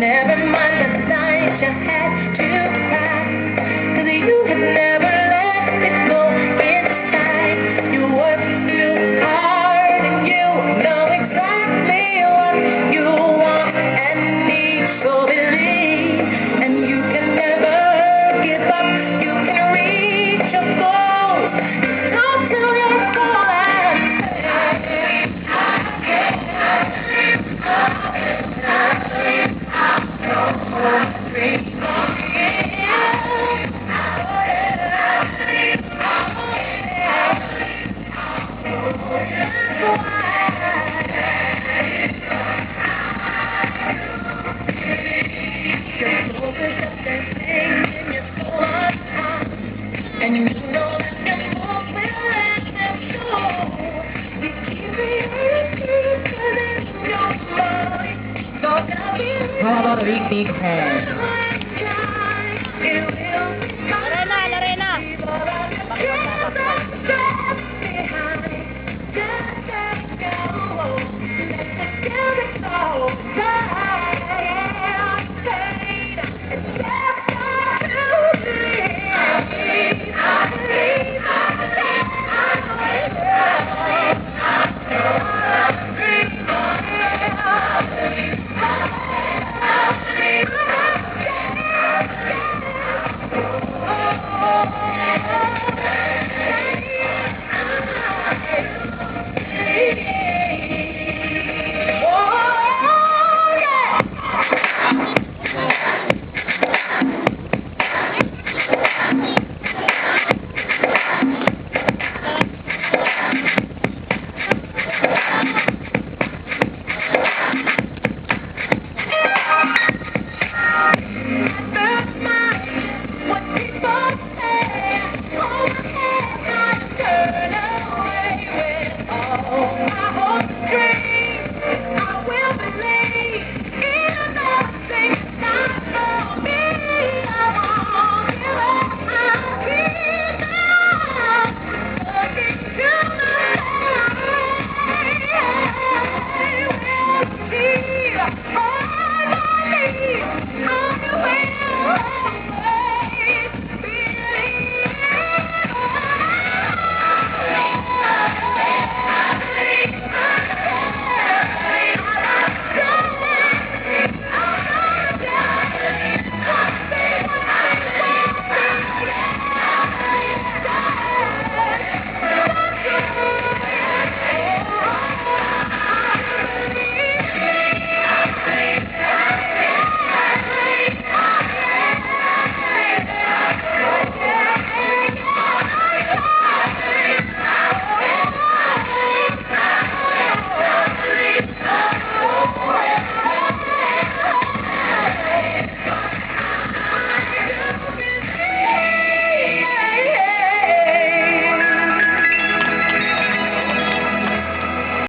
never mind the night you had to cry, 'cause you had never let it go inside. You worked too hard and you know exactly what you want and need, so believe, and you can never give up. You can reach your goals. Talk to your soul and and you know that your hope will let them go. You keep it in your mind. So How about a big hand? it will